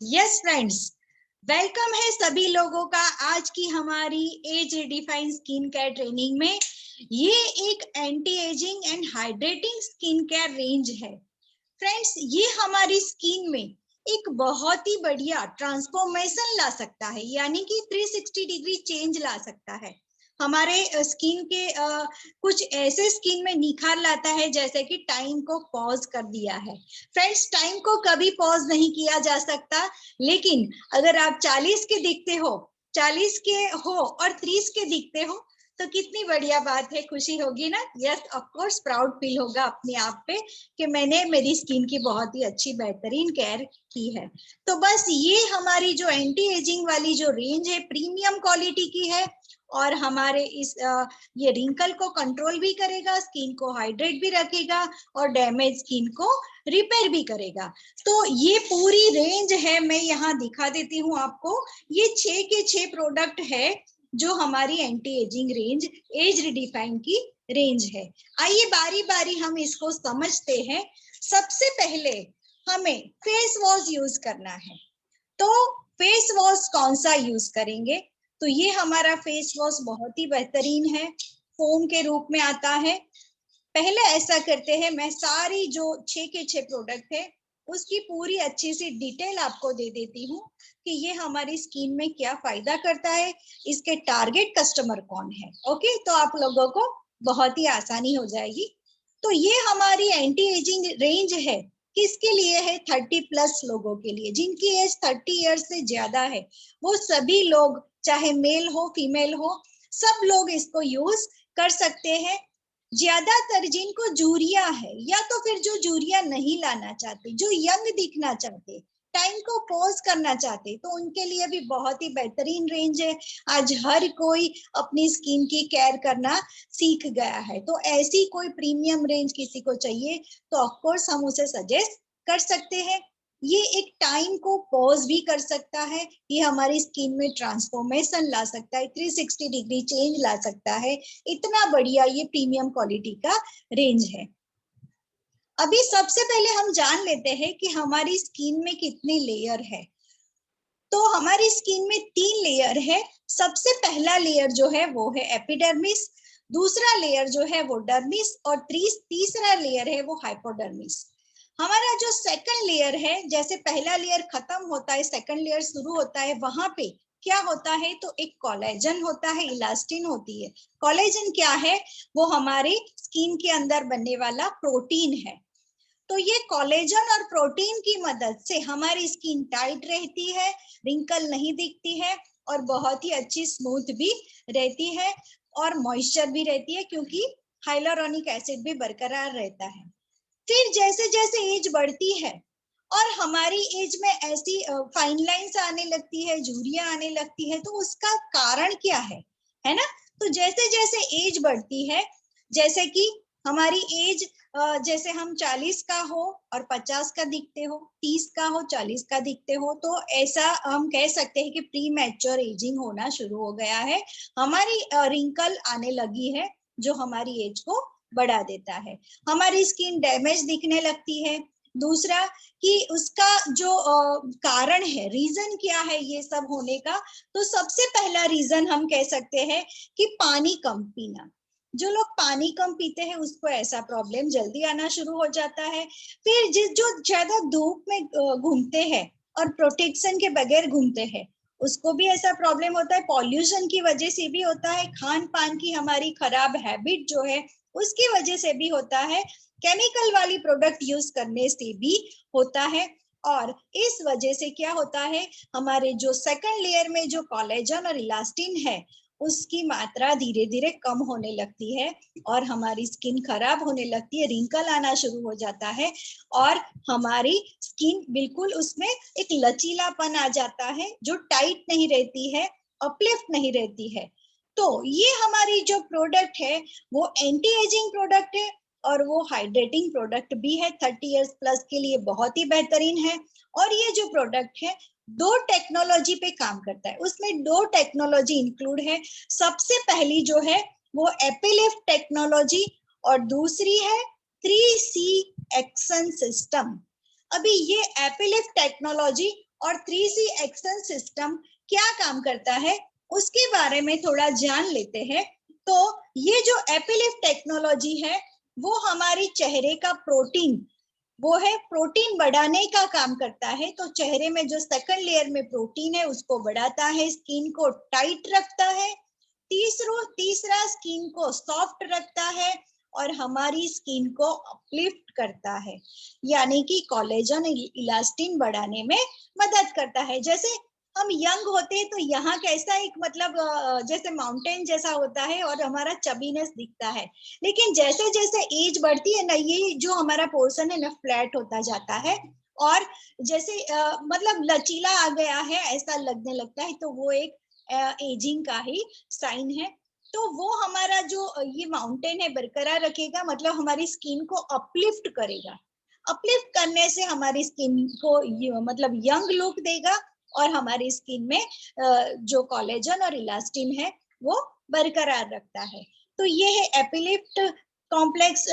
Yes friends, welcome है सभी लोगों का आज की हमारी as redefined skin care training में। ये एक anti ageing and hydrating skin care range है। फ्रेंड्स, ये हमारी स्किन में एक बहुत ही बढ़िया ट्रांसफॉर्मेशन ला सकता है, यानी कि 360 डिग्री चेंज ला सकता है। हमारे स्किन के कुछ ऐसे स्किन में निखार लाता है जैसे कि टाइम को पॉज कर दिया है। फ्रेंड्स, टाइम को कभी पॉज नहीं किया जा सकता, लेकिन अगर आप 40 के दिखते हो, 40 के हो और 30 के दिखते हो तो कितनी बढ़िया बात है, खुशी होगी ना। Yes, of course proud feel होगा अपने आप पे कि मैंने मेरी स्किन की बहुत ही अच्छी बेहतरीन केयर की है। तो बस ये हमारी जो एंटी एजिंग वाली जो रेंज है प्रीमियम क्वालिटी की है, और हमारे इस ये रिंकल को कंट्रोल भी करेगा, स्किन को हाइड्रेट भी रखेगा और डैमेज स्किन को रिपेयर भी करेगा। तो ये पूरी रेंज है, मैं यहाँ दिखा देती हूँ आपको। ये 6 के 6 प्रोडक्ट है जो हमारी anti ageing range, age redefine की रेंज है। आइए बारी बारी हम इसको समझते हैं। सबसे पहले हमें फेस वॉश यूज करना है। तो फेस वॉश कौन सा यूज करेंगे? तो ये हमारा फेस वॉश बहुत ही बेहतरीन है, फोम के रूप में आता है। पहले ऐसा करते हैं, मैं सारी जो 6 के 6 प्रोडक्ट है उसकी पूरी अच्छी सी डिटेल आपको दे देती हूँ कि ये हमारी स्किन में क्या फायदा करता है, इसके टारगेट कस्टमर कौन है। ओके, तो आप लोगों को बहुत ही आसानी हो जाएगी। तो ये हमारी एंटी एजिंग रेंज है, किसके लिए है? 30+ लोगों के लिए, जिनकी एज 30 ईयर्स से ज्यादा है। वो सभी लोग, चाहे मेल हो फीमेल हो, सब लोग इसको यूज कर सकते हैं। ज्यादातर जिनको जूरिया है, या तो फिर जो जूरिया नहीं लाना चाहते, जो यंग दिखना चाहते, टाइम को पॉज करना चाहते, तो उनके लिए भी बहुत ही बेहतरीन रेंज है। आज हर कोई अपनी स्किन की केयर करना सीख गया है, तो ऐसी कोई प्रीमियम रेंज किसी को चाहिए तो ऑफ कोर्स हम उसे सजेस्ट कर सकते हैं। ये एक टाइम को पॉज भी कर सकता है, ये हमारी स्किन में ट्रांसफॉर्मेशन ला सकता है, 360 डिग्री चेंज ला सकता है। इतना बढ़िया ये प्रीमियम क्वालिटी का रेंज है। अभी सबसे पहले हम जान लेते हैं कि हमारी स्किन में कितने लेयर है। तो हमारी स्किन में 3 लेयर है। सबसे पहला लेयर जो है वो है एपिडर्मिस, दूसरा लेयर जो है वो डर्मिस, और तीसरा लेयर है वो हाइपोडर्मिस। हमारा जो सेकंड लेयर है, जैसे पहला लेयर खत्म होता है, सेकंड लेयर शुरू होता है, वहां पे क्या होता है? तो एक कोलेजन होता है, इलास्टिन होती है। कोलेजन क्या है? वो हमारे स्किन के अंदर बनने वाला प्रोटीन है। तो ये कोलेजन और प्रोटीन की मदद से हमारी स्किन टाइट रहती है, रिंकल नहीं दिखती है, और बहुत ही अच्छी स्मूथ भी रहती है, और मॉइस्चर भी रहती है, क्योंकि हाइलुरोनिक एसिड भी बरकरार रहता है। फिर जैसे जैसे एज बढ़ती है और हमारी एज में ऐसी फाइन लाइंस आने लगती है, झुर्रियां आने लगती है, तो उसका कारण क्या है ना? तो जैसे जैसे एज बढ़ती है, जैसे कि हमारी एज, जैसे हम 40 का हो और 50 का दिखते हो, 30 का हो 40 का दिखते हो, तो ऐसा हम कह सकते हैं कि प्री मैच्योर एजिंग होना शुरू हो गया है, हमारी रिंकल आने लगी है, जो हमारी एज को बढ़ा देता है, हमारी स्किन डैमेज दिखने लगती है। दूसरा कि उसका जो कारण है, रीजन क्या है ये सब होने का? तो सबसे पहला रीजन हम कह सकते हैं कि पानी कम पीना। जो लोग पानी कम पीते हैं उसको ऐसा प्रॉब्लम जल्दी आना शुरू हो जाता है। फिर जो ज्यादा धूप में घूमते हैं और प्रोटेक्शन के बगैर घूमते हैं, उसको भी ऐसा प्रॉब्लम होता है। पॉल्यूशन की वजह से भी होता है, खान पान की हमारी खराब हैबिट जो है उसकी वजह से भी होता है, केमिकल वाली प्रोडक्ट यूज करने से भी होता है। और इस वजह से क्या होता है, हमारे जो सेकंड लेयर में जो कोलेजन और इलास्टिन है उसकी मात्रा धीरे धीरे कम होने लगती है, और हमारी स्किन खराब होने लगती है, रिंकल आना शुरू हो जाता है, और हमारी स्किन बिल्कुल उसमें एक लचीलापन आ जाता है, जो टाइट नहीं रहती है, अपलिफ्ट नहीं रहती है। तो ये हमारी जो प्रोडक्ट है वो एंटी एजिंग प्रोडक्ट है, और वो हाइड्रेटिंग प्रोडक्ट भी है, 30 इयर्स प्लस के लिए बहुत ही बेहतरीन है। और ये जो प्रोडक्ट है 2 टेक्नोलॉजी पे काम करता है, उसमें 2 टेक्नोलॉजी इंक्लूड है। सबसे पहली जो है वो एपिलिफ्ट टेक्नोलॉजी, और दूसरी है 3C एक्शन सिस्टम। अभी ये एपिलिफ्ट टेक्नोलॉजी और 3C एक्शन सिस्टम क्या काम करता है उसके बारे में थोड़ा जान लेते हैं। तो ये जो एपीलिफ्ट टेक्नोलॉजी है वो हमारी चेहरे का प्रोटीन, वो है प्रोटीन बढ़ाने का काम करता है। तो चेहरे में जो सेकंड लेयर में प्रोटीन है उसको बढ़ाता है, स्किन को टाइट रखता है। तीसरा स्किन को सॉफ्ट रखता है और हमारी स्किन को अपलिफ्ट करता है, यानी कि कोलेजन इलास्टिन बढ़ाने में मदद करता है। जैसे हम यंग होते हैं तो यहाँ कैसा एक मतलब जैसे माउंटेन जैसा होता है और हमारा चबीनेस दिखता है, लेकिन जैसे जैसे एज बढ़ती है ना, ये जो हमारा पोर्शन है ना फ्लैट होता जाता है और जैसे मतलब लचीला आ गया है ऐसा लगने लगता है। तो वो एक एजिंग का ही साइन है। तो वो हमारा जो ये माउंटेन है बरकरार रखेगा, मतलब हमारी स्किन को अपलिफ्ट करेगा। अपलिफ्ट करने से हमारी स्किन को मतलब यंग लुक देगा और हमारी स्किन में जो कोलेजन और इलास्टिन है वो बरकरार रखता है। तो ये है एपीलिफ्ट कॉम्प्लेक्स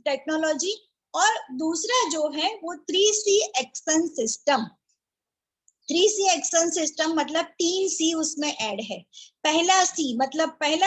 टेक्नोलॉजी। और दूसरा जो है वो 3C action system. 3C action system मतलब 3C उसमें ऐड है। पहला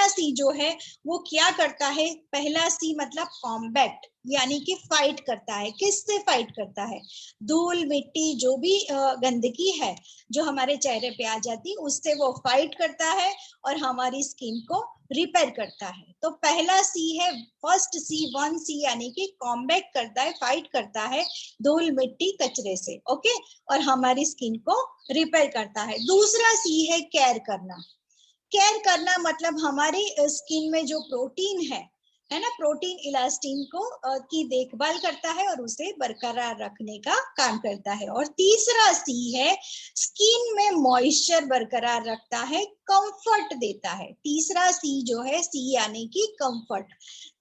सी जो है वो क्या करता है, पहला सी मतलब कॉम्बैट, यानी कि फाइट करता है। किससे फाइट करता है? धूल मिट्टी जो भी गंदगी है जो हमारे चेहरे पे आ जाती उससे वो फाइट करता है और हमारी स्किन को रिपेयर करता है। तो पहला सी है, फर्स्ट सी 1C, यानी कि कॉम्बैट करता है, फाइट करता है धूल मिट्टी कचरे से, ओके, और हमारी स्किन को रिपेयर करता है। दूसरा सी है केयर करना। केयर करना मतलब हमारी स्किन में जो प्रोटीन है ना, प्रोटीन इलास्टिन को की देखभाल करता है और उसे बरकरार रखने का काम करता है। और तीसरा सी है स्किन में मॉइस्चर बरकरार रखता है, कंफर्ट देता है। तीसरा सी जो है सी यानी कि कंफर्ट,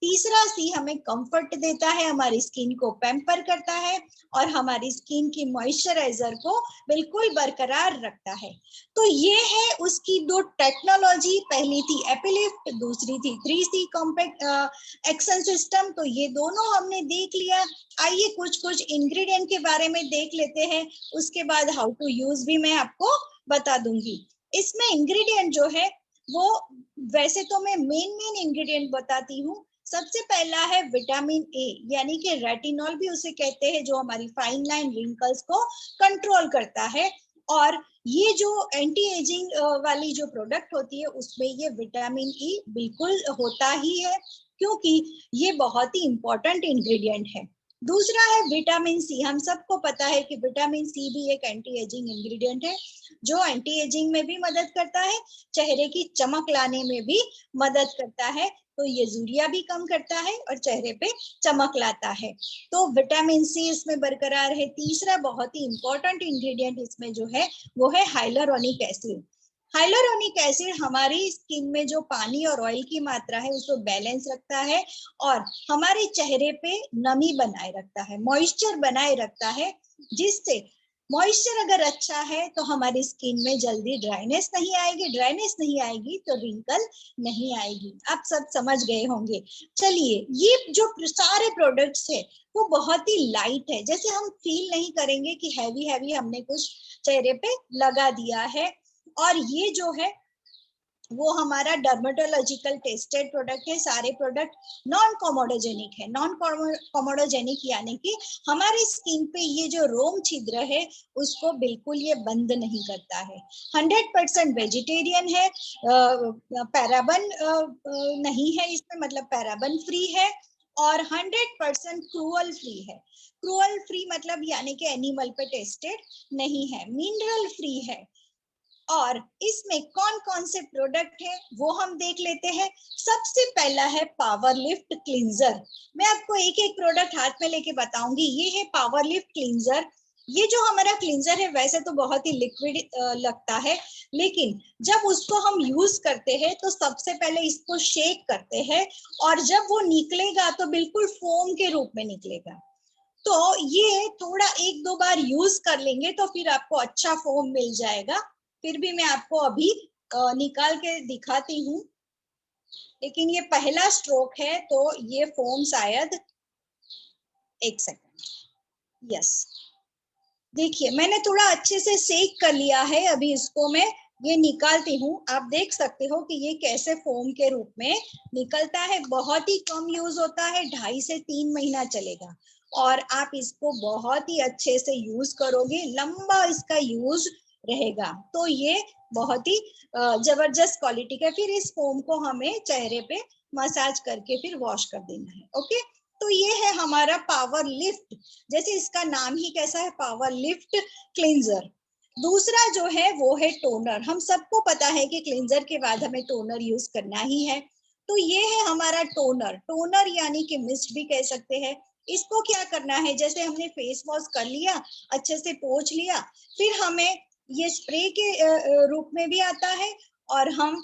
तीसरा सी हमें कंफर्ट देता है, हमारी स्किन को पैम्पर करता है और हमारी स्किन की मॉइस्चराइजर को बिल्कुल बरकरार रखता है। तो ये है उसकी दो टेक्नोलॉजी, पहली थी एपीलिफ्ट, दूसरी थी 3C कॉम्पैक्ट एक्शन सिस्टम। तो ये दोनों हमने देख लिया। आइए कुछ इंग्रेडिएंट के बारे में देख लेते हैं, उसके बाद हाउ टू यूज भी मैं आपको बता दूंगी। इसमें इंग्रेडिएंट जो है वो वैसे तो मैं मेन इंग्रेडिएंट बताती हूँ। सबसे पहला है विटामिन ए, यानी कि रेटिनॉल भी उसे कहते हैं, जो हमारी फाइन लाइन रिंकल्स को कंट्रोल करता है। और ये जो एंटी एजिंग वाली जो प्रोडक्ट होती है उसमें ये विटामिन ई बिल्कुल होता ही है, क्योंकि ये बहुत ही इंपॉर्टेंट इंग्रेडिएंट है। दूसरा है विटामिन सी। हम सबको पता है कि विटामिन सी भी एक एंटी एजिंग इंग्रेडिएंट है, जो एंटी एजिंग में भी मदद करता है, चेहरे की चमक लाने में भी मदद करता है। तो ये ज़ुरिया भी कम करता है और चेहरे पे चमक लाता है। तो विटामिन सी इसमें बरकरार है। तीसरा बहुत ही इंपॉर्टेंट इंग्रेडिएंट इसमें जो है वो है हाइलुरोनिक एसिड। हाइलुरोनिक एसिड हमारी स्किन में जो पानी और ऑयल की मात्रा है उसको बैलेंस रखता है और हमारे चेहरे पे नमी बनाए रखता है, मॉइस्चर बनाए रखता है, जिससे मॉइस्चर अगर अच्छा है तो हमारी स्किन में जल्दी ड्राइनेस नहीं आएगी, ड्राइनेस नहीं आएगी तो रिंकल नहीं आएगी। आप सब समझ गए होंगे। चलिए, ये जो सारे प्रोडक्ट्स है वो बहुत ही लाइट है, जैसे हम फील नहीं करेंगे कि हैवी हैवी हमने कुछ चेहरे पे लगा दिया है। और ये जो है वो हमारा डर्मेटोलॉजिकल टेस्टेड प्रोडक्ट है। सारे प्रोडक्ट नॉन कॉमोडोजेनिक है। नॉन कॉमोडोजेनिक यानी कि हमारी स्किन पे ये जो रोम छिद्र है उसको बिल्कुल ये बंद नहीं करता है। 100% वेजिटेरियन है, पैराबन नहीं है इसमें, मतलब पैराबन फ्री है, और 100% क्रूअल फ्री है। क्रूअल फ्री मतलब यानी कि एनिमल पे टेस्टेड नहीं है, मिनरल फ्री है। और इसमें कौन कौन से प्रोडक्ट है वो हम देख लेते हैं। सबसे पहला है पावर लिफ्ट क्लींजर। मैं आपको एक एक प्रोडक्ट हाथ में लेके बताऊंगी। ये है पावर लिफ्ट क्लींजर। ये जो हमारा क्लींजर है वैसे तो बहुत ही लिक्विड लगता है, लेकिन जब उसको हम यूज करते हैं तो सबसे पहले इसको शेक करते हैं और जब वो निकलेगा तो बिल्कुल फोम के रूप में निकलेगा। तो ये थोड़ा एक दो बार यूज कर लेंगे तो फिर आपको अच्छा फोम मिल जाएगा। फिर भी मैं आपको अभी निकाल के दिखाती हूँ, लेकिन ये पहला स्ट्रोक है तो ये फोम शायद, एक सेकंड, यस, देखिए मैंने थोड़ा अच्छे से सेक कर लिया है, अभी इसको मैं ये निकालती हूँ। आप देख सकते हो कि ये कैसे फोम के रूप में निकलता है। बहुत ही कम यूज होता है, 2.5 से 3 महीना चलेगा और आप इसको बहुत ही अच्छे से यूज करोगे, लंबा इसका यूज रहेगा। तो ये बहुत ही जबरदस्त क्वालिटी का। फिर इस फोम को हमें चेहरे पे मसाज करके फिर वॉश कर देना है। ओके, तो ये है हमारा पावर लिफ्ट, जैसे इसका नाम ही कैसा है, पावर लिफ्ट क्लींजर। दूसरा जो है वो है टोनर। हम सबको पता है कि क्लींजर के बाद हमें टोनर यूज करना ही है। तो ये है हमारा टोनर। टोनर यानी कि मिस्ट भी कह सकते हैं। इसको क्या करना है, जैसे हमने फेस वॉश कर लिया, अच्छे से पोंछ लिया, फिर हमें ये स्प्रे के रूप में भी आता है और हम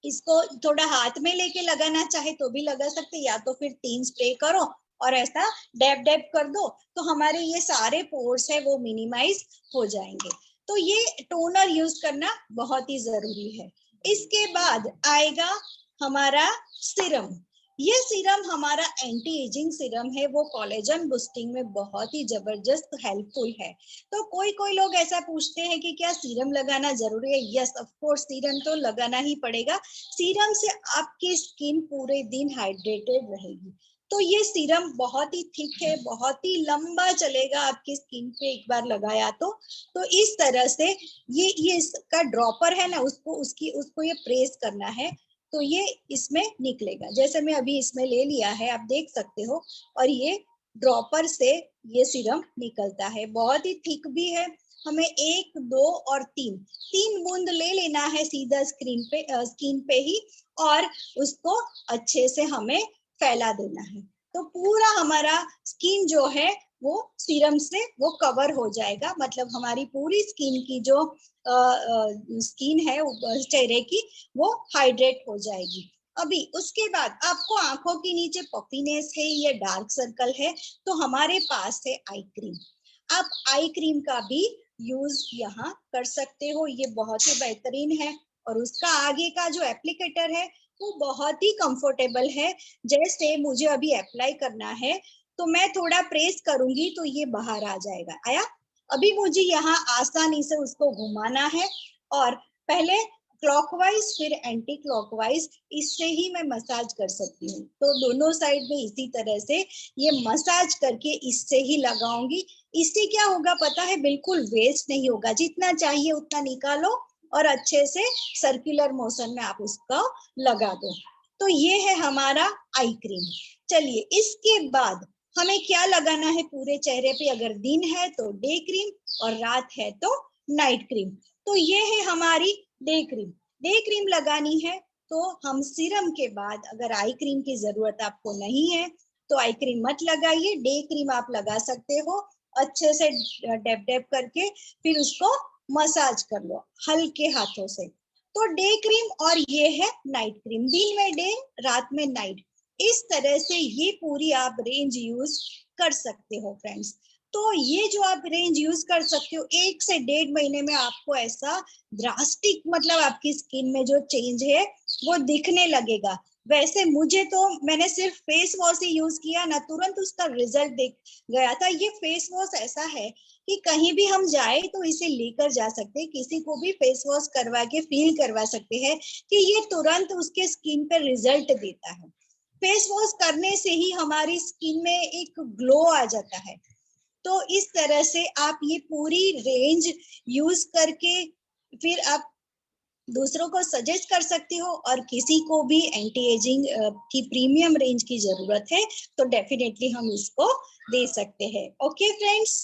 इसको थोड़ा हाथ में लेके लगाना चाहे तो भी लगा सकते, या तो फिर 3 स्प्रे करो और ऐसा डैब डैब कर दो, तो हमारे ये सारे पोर्स है वो मिनिमाइज हो जाएंगे। तो ये टोनर यूज करना बहुत ही जरूरी है। इसके बाद आएगा हमारा सीरम। ये सीरम हमारा एंटी एजिंग सीरम है, वो कोलेजन बूस्टिंग में बहुत ही जबरदस्त हेल्पफुल है। तो कोई कोई लोग ऐसा पूछते हैं कि क्या सीरम लगाना जरूरी है। यस ऑफ कोर्स, सीरम तो लगाना ही पड़ेगा। सीरम से आपकी स्किन पूरे दिन हाइड्रेटेड रहेगी। तो ये सीरम बहुत ही थिक है, बहुत ही लंबा चलेगा आपकी स्किन पे एक बार लगाया तो इस तरह से ये इसका ड्रॉपर है ना, उसको ये प्रेस करना है तो ये इसमें निकलेगा। जैसे मैं अभी इसमें ले लिया है, आप देख सकते हो, और ये ड्रॉपर से ये सीरम निकलता है। बहुत ही थिक भी है। हमें 1, 2 और 3 बूंद ले लेना है सीधा स्किन पे ही, और उसको अच्छे से हमें फैला देना है। तो पूरा हमारा स्किन जो है वो सीरम से वो कवर हो जाएगा। मतलब हमारी पूरी स्किन की जो स्किन है चेहरे की, वो हाइड्रेट हो जाएगी। अभी उसके बाद आपको आंखों के नीचे पफीनेस है या डार्क सर्कल है, तो हमारे पास है आई क्रीम। आप आई क्रीम का भी यूज यहाँ कर सकते हो, ये बहुत ही बेहतरीन है। और उसका आगे का जो एप्लीकेटर है वो बहुत ही कंफर्टेबल है। जैसे मुझे अभी अप्लाई करना है तो मैं थोड़ा प्रेस करूंगी तो ये बाहर आ जाएगा। आया? अभी मुझे यहाँ आसानी से उसको घुमाना है, और पहले क्लॉकवाइज फिर एंटी क्लॉकवाइज, इससे ही मैं मसाज कर सकती हूँ। तो दोनों साइड में इसी तरह से ये मसाज करके इससे ही लगाऊंगी। इससे क्या होगा पता है, बिल्कुल वेस्ट नहीं होगा, जितना चाहिए उतना निकालो और अच्छे से सर्कुलर मोशन में आप उसका लगा दो। तो ये है हमारा आई क्रीम। चलिए, इसके बाद हमें क्या लगाना है पूरे चेहरे पे, अगर दिन है तो डे क्रीम और रात है तो नाइट क्रीम। तो ये है हमारी डे क्रीम। डे क्रीम लगानी है तो हम सीरम के बाद, अगर आई क्रीम की जरूरत आपको नहीं है तो आई क्रीम मत लगाइए, डे क्रीम आप लगा सकते हो। अच्छे से डैब डैब करके फिर उसको मसाज कर लो हल्के हाथों से। तो डे क्रीम और ये है नाइट क्रीम, दिन में डे, रात में नाइट। इस तरह से ये पूरी आप रेंज यूज कर सकते हो फ्रेंड्स। तो ये जो आप रेंज यूज कर सकते हो, 1 से 1.5 महीने में आपको ऐसा ड्रास्टिक, मतलब आपकी स्किन में जो चेंज है वो दिखने लगेगा। वैसे मुझे तो, मैंने सिर्फ फेस वॉश ही यूज किया ना, तुरंत उसका रिजल्ट दिख गया था। ये फेस वॉश ऐसा है कि कहीं भी हम जाए तो इसे लेकर जा सकते हैं, किसी को भी फेस वॉश करवा के फील करवा सकते हैं कि ये तुरंत उसके स्किन पे रिजल्ट देता है। फेस वॉश करने से ही हमारी स्किन में एक ग्लो आ जाता है। तो इस तरह से आप ये पूरी रेंज यूज करके फिर आप दूसरों को सजेस्ट कर सकती हो। और किसी को भी एंटी एजिंग की प्रीमियम रेंज की जरूरत है तो डेफिनेटली हम इसको दे सकते हैं। Okay friends.